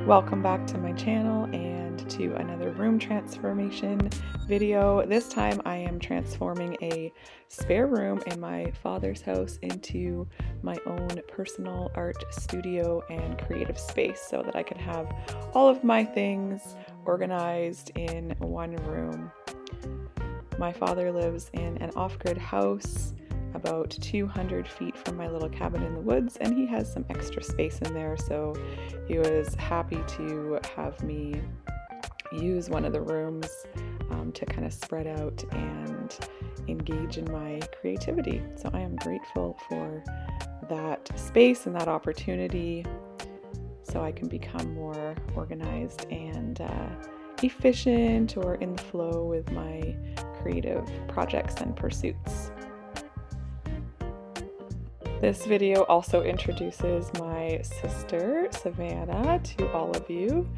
Welcome back to my channel and to another room transformation video. This time I am transforming a spare room in my father's house into my own personal art studio and creative space so that I can have all of my things organized in one room. My father lives in an off-grid house about 200 feet from my little cabin in the woods, and he has some extra space in there, so he was happy to have me use one of the rooms to kind of spread out and engage in my creativity. So I am grateful for that space and that opportunity so I can become more organized and efficient or in the flow with my creative projects and pursuits. This video also introduces my sister, Savannah, to all of you,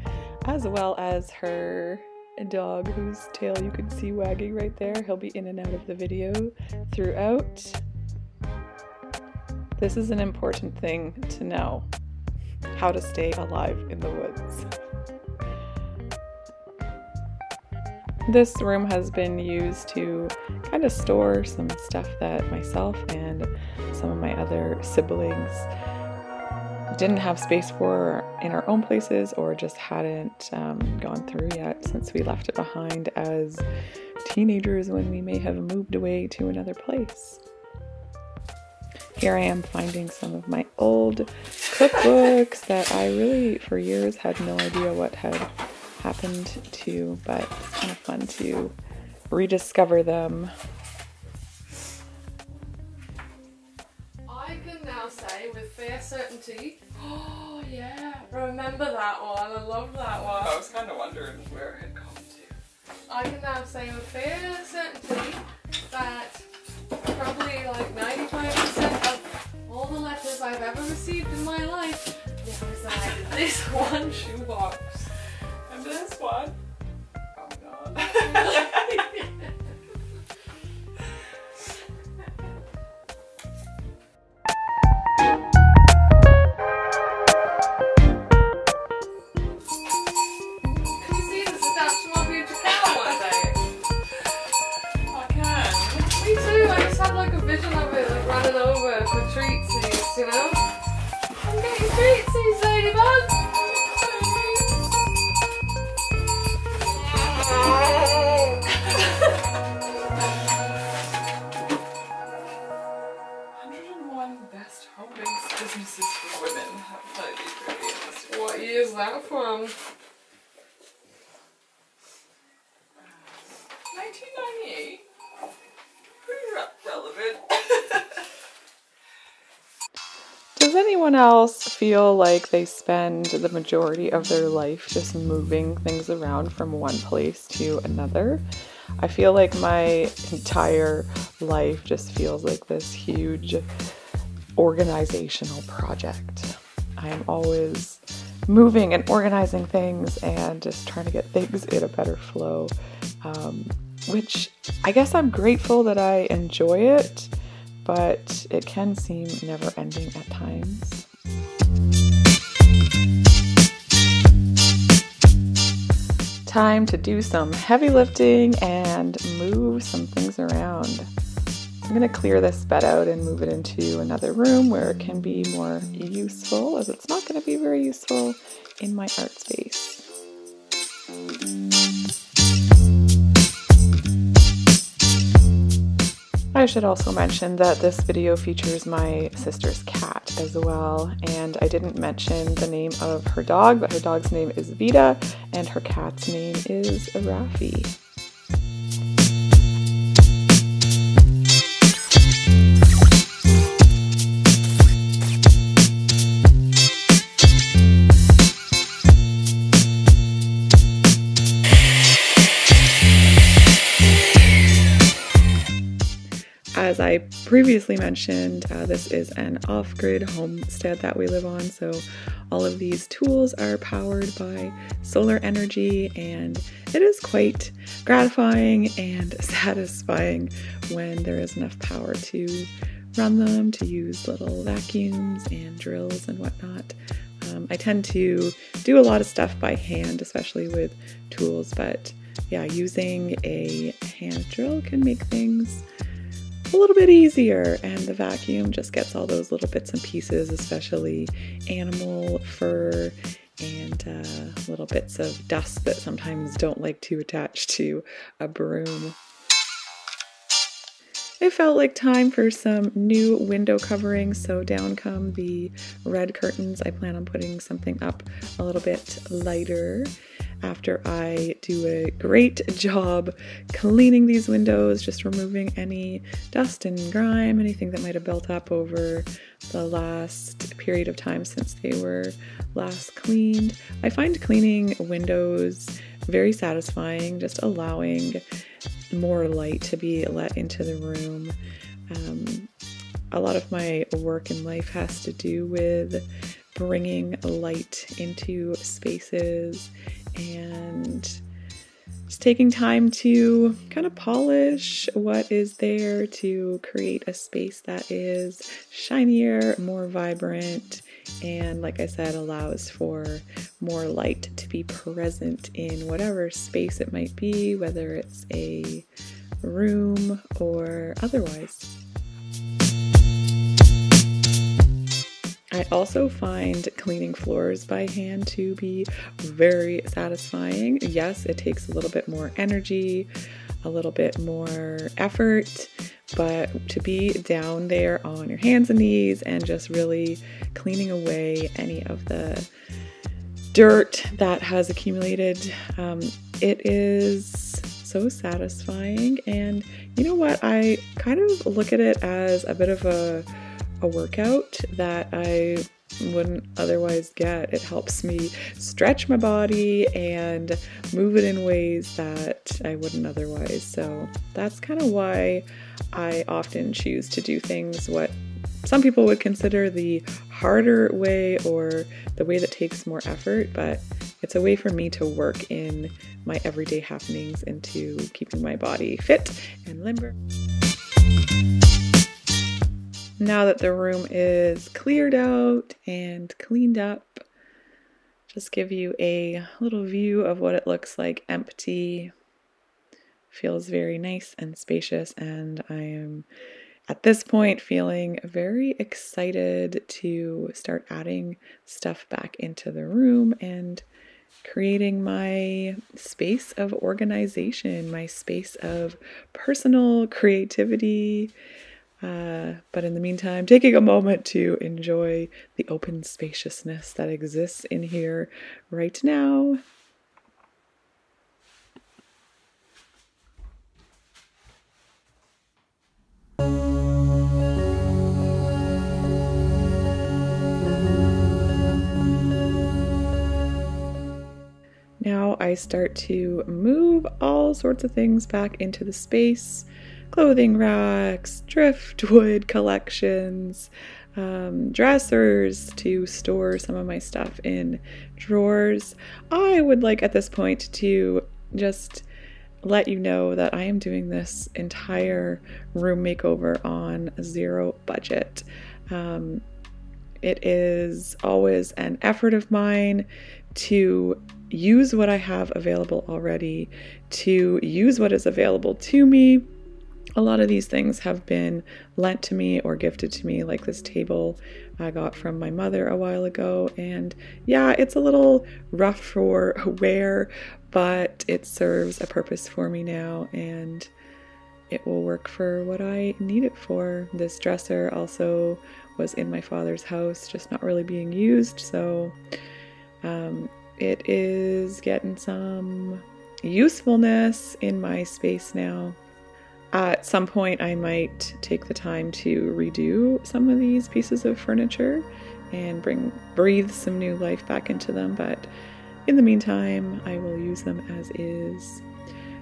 as well as her dog whose tail you can see wagging right there. He'll be in and out of the video throughout. This is an important thing to know, how to stay alive in the woods. This room has been used to kind of store some stuff that myself and some of my other siblings didn't have space for in our own places, or just hadn't gone through yet since we left it behind as teenagers when we may have moved away to another place. Here I am finding some of my old cookbooks that I really for years had no idea what had happened to, but it's kind of fun to rediscover them. I can now say with fair certainty, oh yeah, remember that one, I love that one. I was kind of wondering where it had come to. I can now say with fair certainty that probably like 95% of all the letters I've ever received in my life reside in this one shoebox. And this one? Probably not. Can you see this attached to my future car one day? I can. Me too, I just had like a vision of it like running over for treatsies, you know? I'm getting treatsies, ladybug! Best home-based businesses for women. That might be pretty interesting. What year is that from? 1998. Pretty relevant. Does anyone else feel like they spend the majority of their life just moving things around from one place to another? I feel like my entire life just feels like this huge organizational project. I am always moving and organizing things and just trying to get things in a better flow, which I guess I'm grateful that I enjoy it, but it can seem never ending at times. Time to do some heavy lifting and move some things around. I'm going to clear this bed out and move it into another room where it can be more useful, as it's not going to be very useful in my art space. I should also mention that this video features my sister's cat as well, and I didn't mention the name of her dog, but her dog's name is Vita and her cat's name is Rafi. As I previously mentioned, this is an off-grid homestead that we live on, so all of these tools are powered by solar energy, and it is quite gratifying and satisfying when there is enough power to run them, to use little vacuums and drills and whatnot. I tend to do a lot of stuff by hand, especially with tools, but yeah, using a hand drill can make things a little bit easier, and the vacuum just gets all those little bits and pieces, especially animal fur and little bits of dust that sometimes don't like to attach to a broom. It felt like time for some new window coverings, so down come the red curtains. I plan on putting something up a little bit lighter after I do a great job cleaning these windows, just removing any dust and grime, anything that might have built up over the last period of time since they were last cleaned. I find cleaning windows very satisfying, just allowing more light to be let into the room. A lot of my work in life has to do with bringing light into spaces and just taking time to kind of polish what is there to create a space that is shinier, more vibrant, and like I said, allows for more light to be present in whatever space it might be, whether it's a room or otherwise. I also find cleaning floors by hand to be very satisfying. Yes, it takes a little bit more energy, a little bit more effort, but to be down there on your hands and knees and just really cleaning away any of the dirt that has accumulated, it is so satisfying. And you know what? I kind of look at it as a bit of a workout that I wouldn't otherwise get. It helps me stretch my body and move it in ways that I wouldn't otherwise. So that's kind of why I often choose to do things what some people would consider the harder way or the way that takes more effort, but it's a way for me to work in my everyday happenings into keeping my body fit and limber. Now that the room is cleared out and cleaned up, just give you a little view of what it looks like empty. Feels very nice and spacious, and I am at this point feeling very excited to start adding stuff back into the room and creating my space of organization, my space of personal creativity. But in the meantime, taking a moment to enjoy the open spaciousness that exists in here right now. Now I start to move all sorts of things back into the space. Clothing racks, driftwood collections, dressers to store some of my stuff in drawers. I would like at this point to just let you know that I am doing this entire room makeover on zero budget. It is always an effort of mine to use what I have available already, to use what is available to me. A lot of these things have been lent to me or gifted to me, like this table I got from my mother a while ago. And yeah, it's a little rough for wear, but it serves a purpose for me now and it will work for what I need it for. This dresser also was in my father's house, just not really being used. So it is getting some usefulness in my space now. At some point, I might take the time to redo some of these pieces of furniture and breathe some new life back into them, but in the meantime, I will use them as is.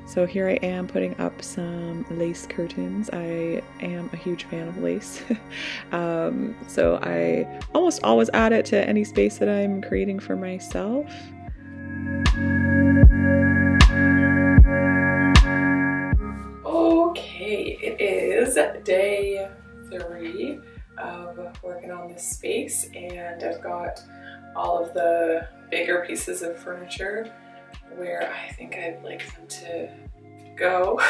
So here I am putting up some lace curtains. I am a huge fan of lace. So I almost always add it to any space that I'm creating for myself. Okay, it is day 3 of working on this space, and I've got all of the bigger pieces of furniture where I think I'd like them to go.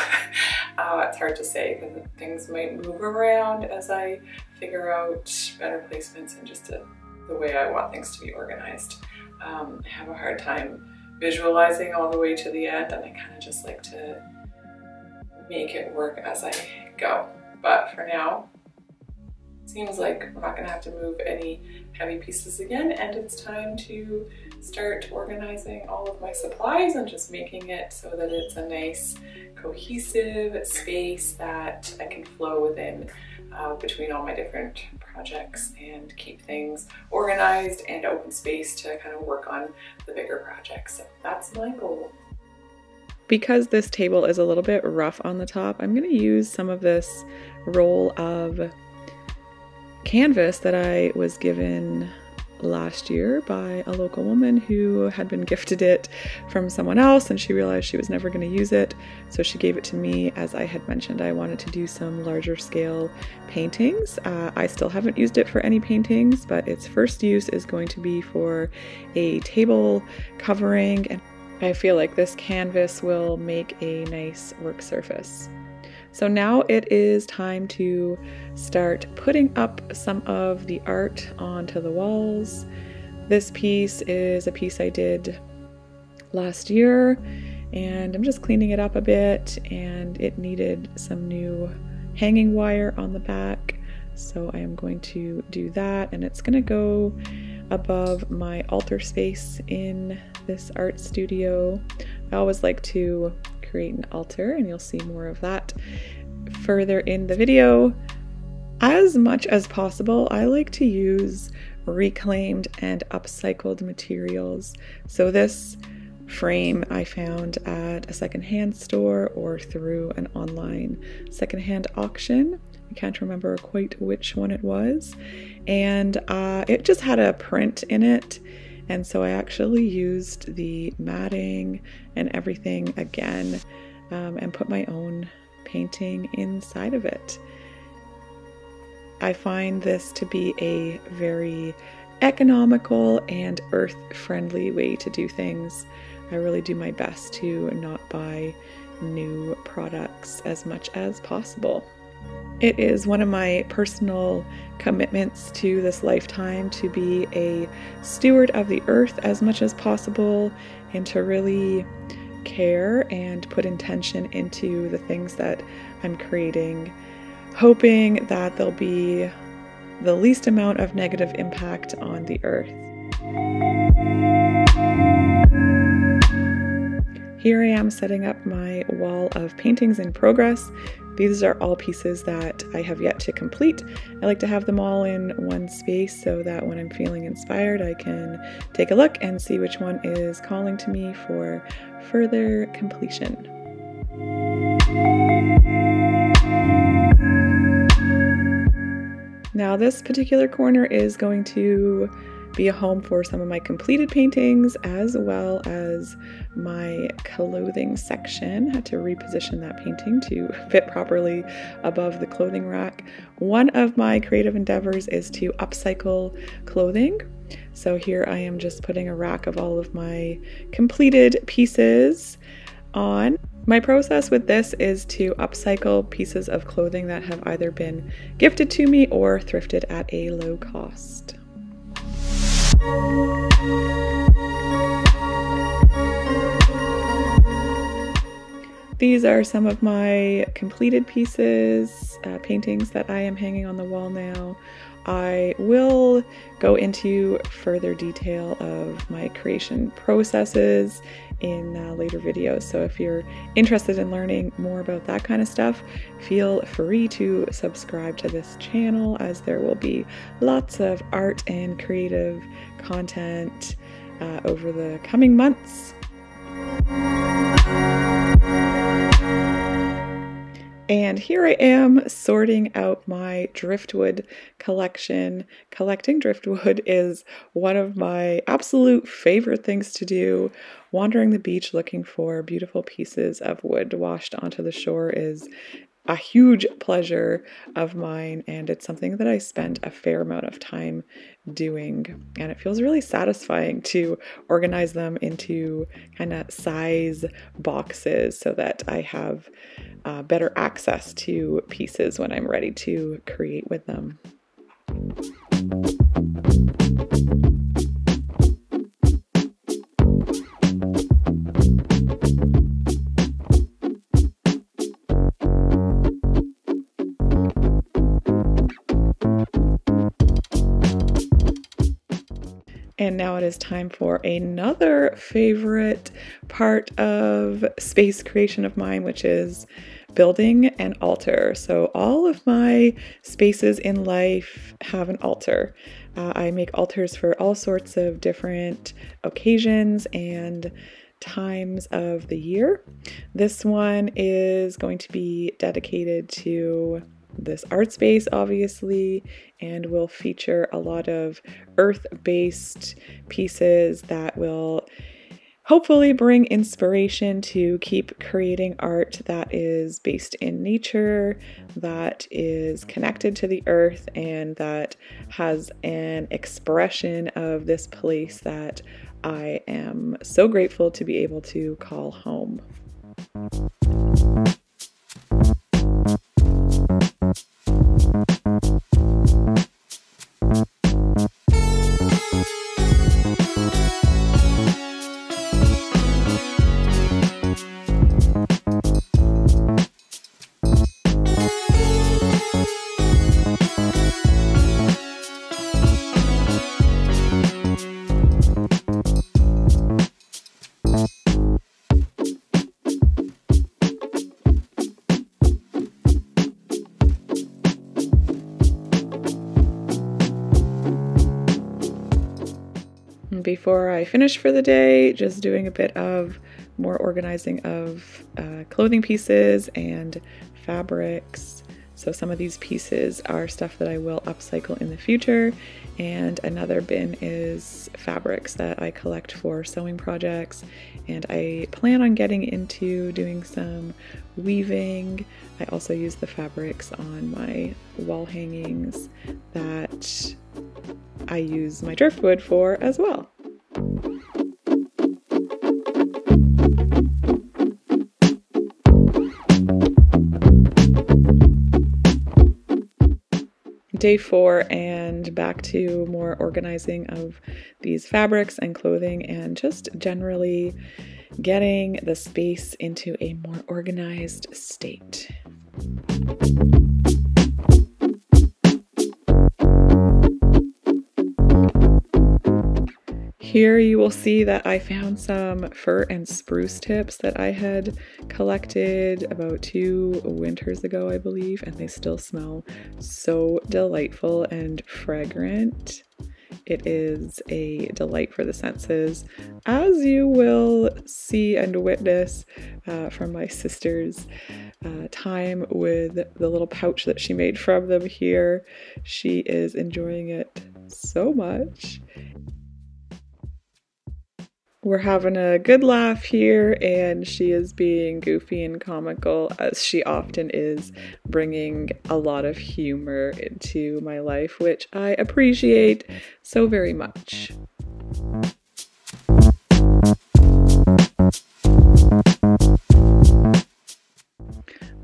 It's hard to say because things might move around as I figure out better placements and just the way I want things to be organized. I have a hard time visualizing all the way to the end, and I kind of just like to make it work as I go. But for now, it seems like we're not going to have to move any heavy pieces again, and it's time to start organizing all of my supplies and just making it so that it's a nice cohesive space that I can flow within between all my different projects and keep things organized and open space to kind of work on the bigger projects. So that's my goal. Because this table is a little bit rough on the top, I'm going to use some of this roll of canvas that I was given last year by a local woman who had been gifted it from someone else, and she realized she was never going to use it, so she gave it to me. As I had mentioned, I wanted to do some larger scale paintings. I still haven't used it for any paintings, but its first use is going to be for a table covering, and I feel like this canvas will make a nice work surface. So now it is time to start putting up some of the art onto the walls. This piece is a piece I did last year, and I'm just cleaning it up a bit, and it needed some new hanging wire on the back. So I am going to do that, and it's going to go above my altar space in this art studio. I always like to create an altar, and you'll see more of that further in the video. As much as possible, I like to use reclaimed and upcycled materials. So this frame I found at a secondhand store or through an online secondhand auction. I can't remember quite which one it was, and it just had a print in it, and so I actually used the matting and everything again, and put my own painting inside of it. I find this to be a very economical and earth-friendly way to do things. I really do my best to not buy new products as much as possible. It is one of my personal commitments to this lifetime to be a steward of the earth as much as possible, and to really care and put intention into the things that I'm creating, hoping that there'll be the least amount of negative impact on the earth. Here I am setting up my wall of paintings in progress. These are all pieces that I have yet to complete. I like to have them all in one space so that when I'm feeling inspired, I can take a look and see which one is calling to me for further completion. Now this particular corner is going to be a home for some of my completed paintings, as well as my clothing section. Had to reposition that painting to fit properly above the clothing rack. One of my creative endeavors is to upcycle clothing. So here I am just putting a rack of all of my completed pieces on. My process with this is to upcycle pieces of clothing that have either been gifted to me or thrifted at a low cost. These are some of my completed pieces, paintings that I am hanging on the wall now. I will go into further detail of my creation processes in later videos. So if you're interested in learning more about that kind of stuff, feel free to subscribe to this channel, as there will be lots of art and creative content over the coming months. And here I am sorting out my driftwood collection. Collecting driftwood is one of my absolute favorite things to do. Wandering the beach looking for beautiful pieces of wood washed onto the shore is a huge pleasure of mine, and it's something that I spend a fair amount of time doing, and it feels really satisfying to organize them into kind of size boxes so that I have better access to pieces when I'm ready to create with them. And now it is time for another favorite part of space creation of mine, which is building an altar. So all of my spaces in life have an altar. I make altars for all sorts of different occasions and times of the year. This one is going to be dedicated to this art space, obviously, and will feature a lot of earth-based pieces that will hopefully bring inspiration to keep creating art that is based in nature, that is connected to the earth, and that has an expression of this place that I am so grateful to be able to call home. Before I finish for the day, just doing a bit of more organizing of clothing pieces and fabrics. So some of these pieces are stuff that I will upcycle in the future, and another bin is fabrics that I collect for sewing projects, and I plan on getting into doing some weaving. I also use the fabrics on my wall hangings that I use my driftwood for as well. Day 4, and back to more organizing of these fabrics and clothing, and just generally getting the space into a more organized state. Here you will see that I found some fir and spruce tips that I had collected about 2 winters ago, I believe, and they still smell so delightful and fragrant. It is a delight for the senses, as you will see and witness from my sister's time with the little pouch that she made from them here. She is enjoying it so much. We're having a good laugh here, and she is being goofy and comical, as she often is, bringing a lot of humor into my life, which I appreciate so very much.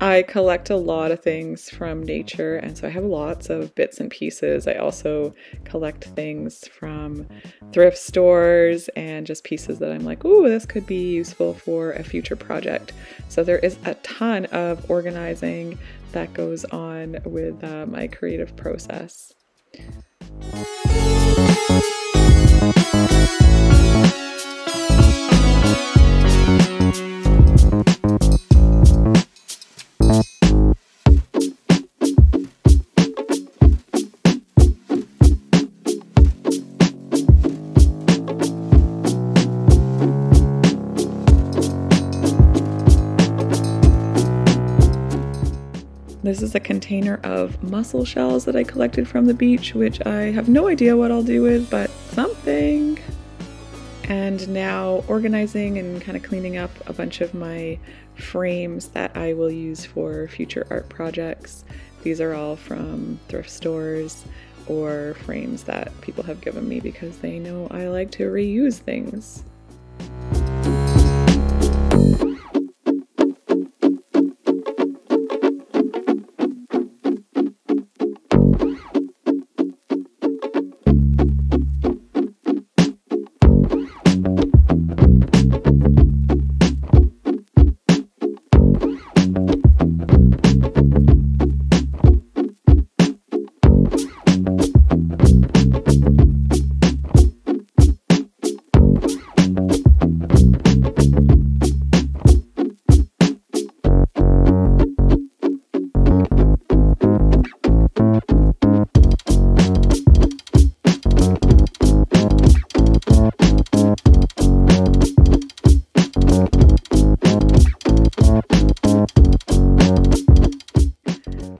I collect a lot of things from nature, and so I have lots of bits and pieces. I also collect things from thrift stores and just pieces that I'm like, ooh, this could be useful for a future project. So there is a ton of organizing that goes on with my creative process. This is a container of mussel shells that I collected from the beach, which I have no idea what I'll do with, but something. And now organizing and kind of cleaning up a bunch of my frames that I will use for future art projects. These are all from thrift stores or frames that people have given me because they know I like to reuse things.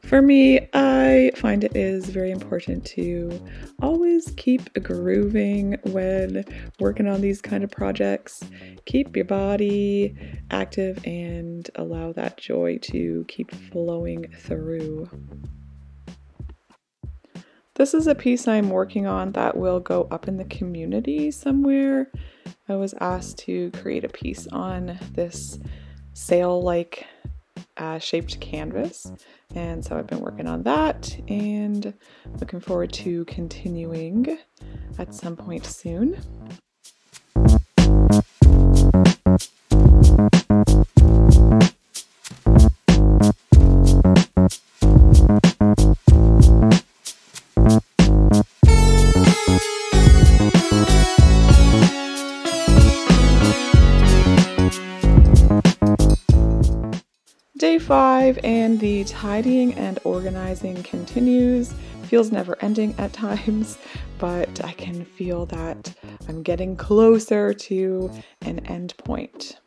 For me, I find it is very important to always keep grooving when working on these kind of projects. Keep your body active and allow that joy to keep flowing through. This is a piece I'm working on that will go up in the community somewhere. I was asked to create a piece on this sail-like shaped canvas, and so I've been working on that and looking forward to continuing at some point soon. Day 5 and the tidying and organizing continues. Feels never ending at times, but I can feel that I'm getting closer to an end point.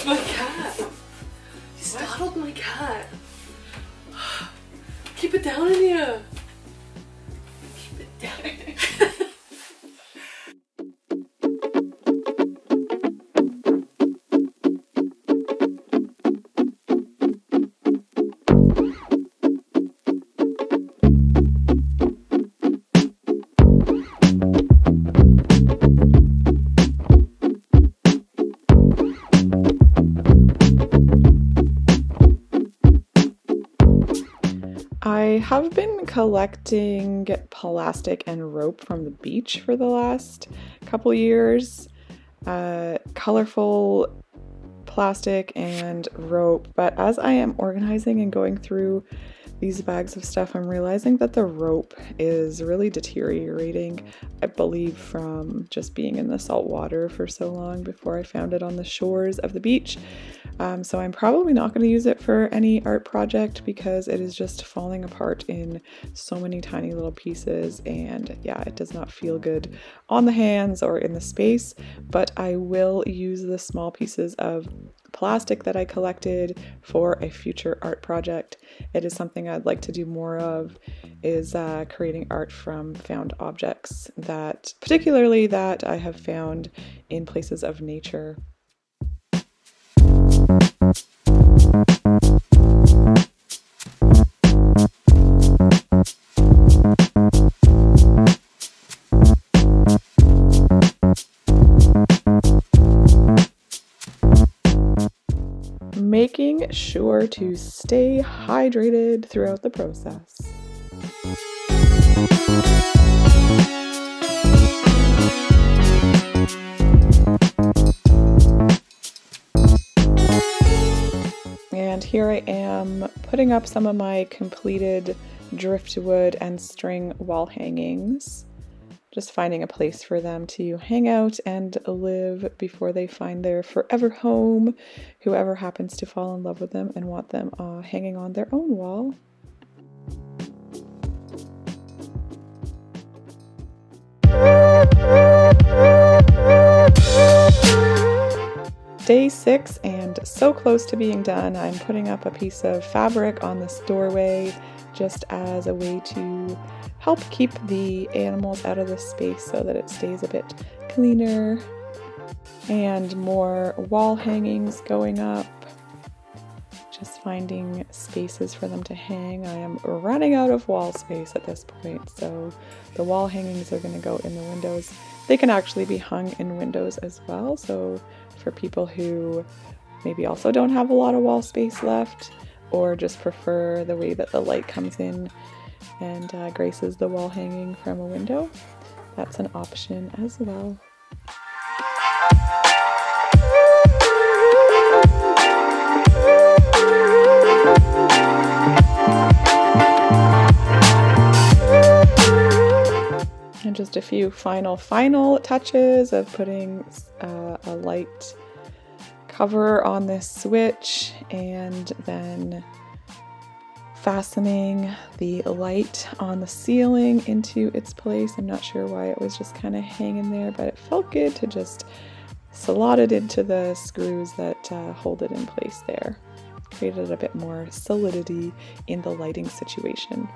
My cat! You startled my cat! Keep it down in here! Keep it down. I have been collecting plastic and rope from the beach for the last couple years. Colorful plastic and rope, but as I am organizing and going through these bags of stuff, I'm realizing that the rope is really deteriorating, I believe from just being in the salt water for so long before I found it on the shores of the beach. So I'm probably not going to use it for any art project because it is just falling apart in so many tiny little pieces, and yeah, it does not feel good on the hands or in the space, but I will use the small pieces of plastic that I collected for a future art project. It is something I'd like to do more of, is creating art from found objects, that particularly that I have found in places of nature. Making sure to stay hydrated throughout the process. And here I am putting up some of my completed driftwood and string wall hangings. just finding a place for them to hang out and live before they find their forever home, whoever happens to fall in love with them and want them hanging on their own wall. Day 6 and so close to being done. I'm putting up a piece of fabric on this doorway just as a way to help keep the animals out of the space so that it stays a bit cleaner. And more wall hangings going up. Just finding spaces for them to hang. I am running out of wall space at this point, so the wall hangings are going to go in the windows. They can actually be hung in windows as well, so for people who maybe also don't have a lot of wall space left, or just prefer the way that the light comes in and graces the wall hanging from a window, that's an option as well. And just a few final touches of putting a light cover on this switch and then fastening the light on the ceiling into its place. I'm not sure why it was just kind of hanging there, but it felt good to just slot it into the screws that hold it in place there. Created a bit more solidity in the lighting situation.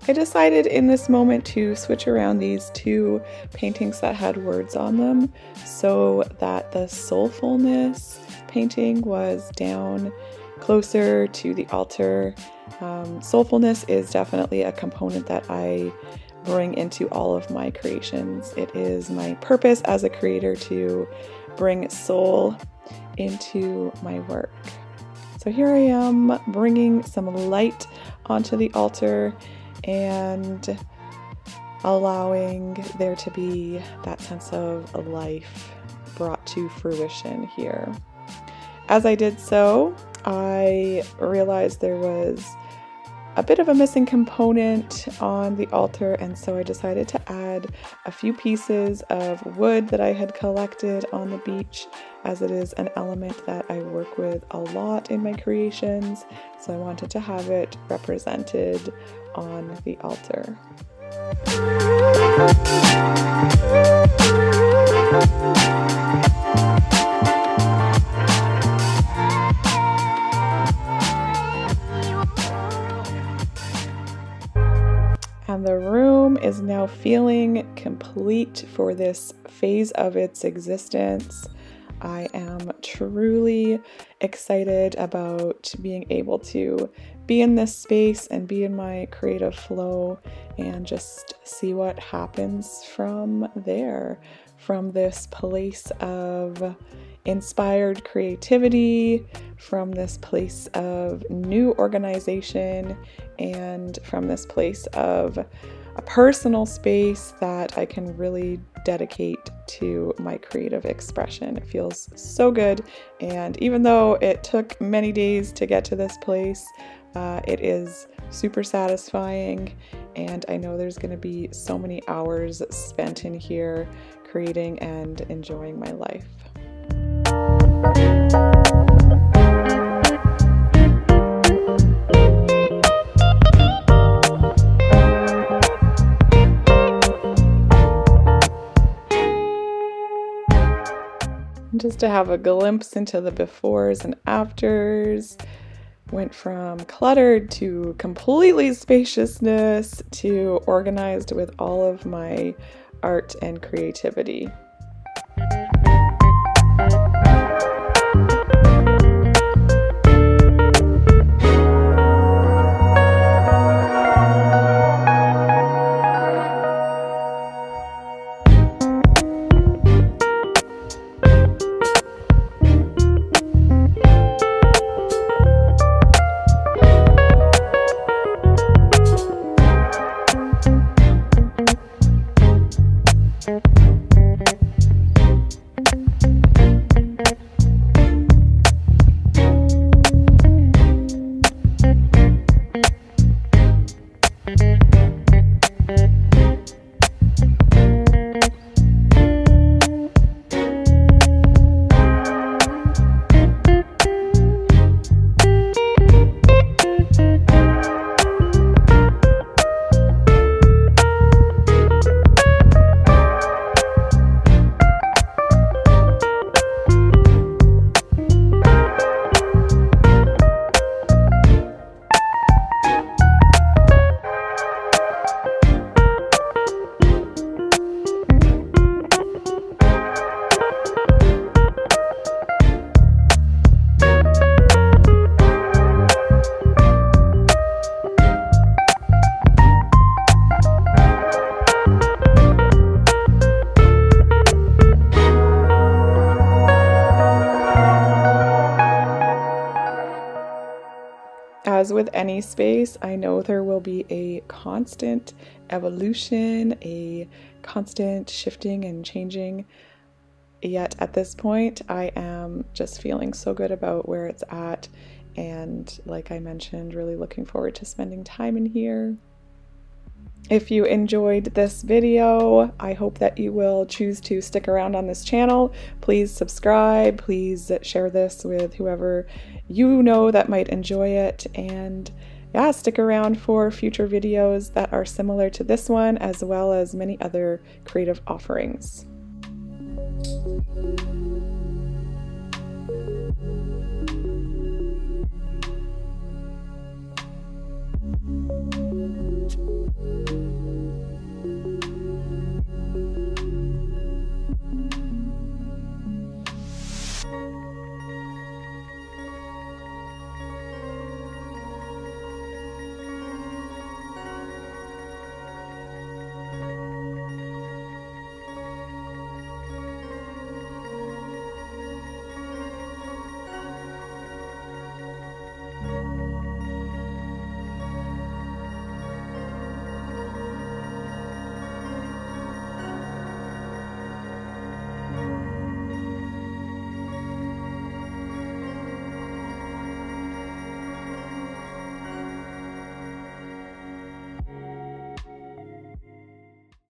I decided in this moment to switch around these two paintings that had words on them so that the soulfulness painting was down closer to the altar. Soulfulness is definitely a component that I bring into all of my creations. It is my purpose as a creator to bring soul into my work. So here I am bringing some light onto the altar and allowing there to be that sense of life brought to fruition here. As I did so, I realized there was a bit of a missing component on the altar, and so I decided to add a few pieces of wood that I had collected on the beach, as it is an element that I work with a lot in my creations, so I wanted to have it represented on the altar. And the room is now feeling complete for this phase of its existence. I am truly excited about being able to be in this space and be in my creative flow and just see what happens from there, from this place of inspired creativity, from this place of new organization, and from this place of a personal space that I can really dedicate to my creative expression. It feels so good, and even though it took many days to get to this place, it is super satisfying, and I know there's going to be so many hours spent in here creating and enjoying my life. Just to have a glimpse into the befores and afters, went from cluttered to completely spaciousness to organized with all of my art and creativity. with any space, I know there will be a constant evolution, a constant shifting and changing. Yet at this point, I am just feeling so good about where it's at. And like I mentioned, really looking forward to spending time in here. If you enjoyed this video, I hope that you will choose to stick around on this channel. Please subscribe, please share this with whoever you know that might enjoy it, and yeah, stick around for future videos that are similar to this one, as well as many other creative offerings.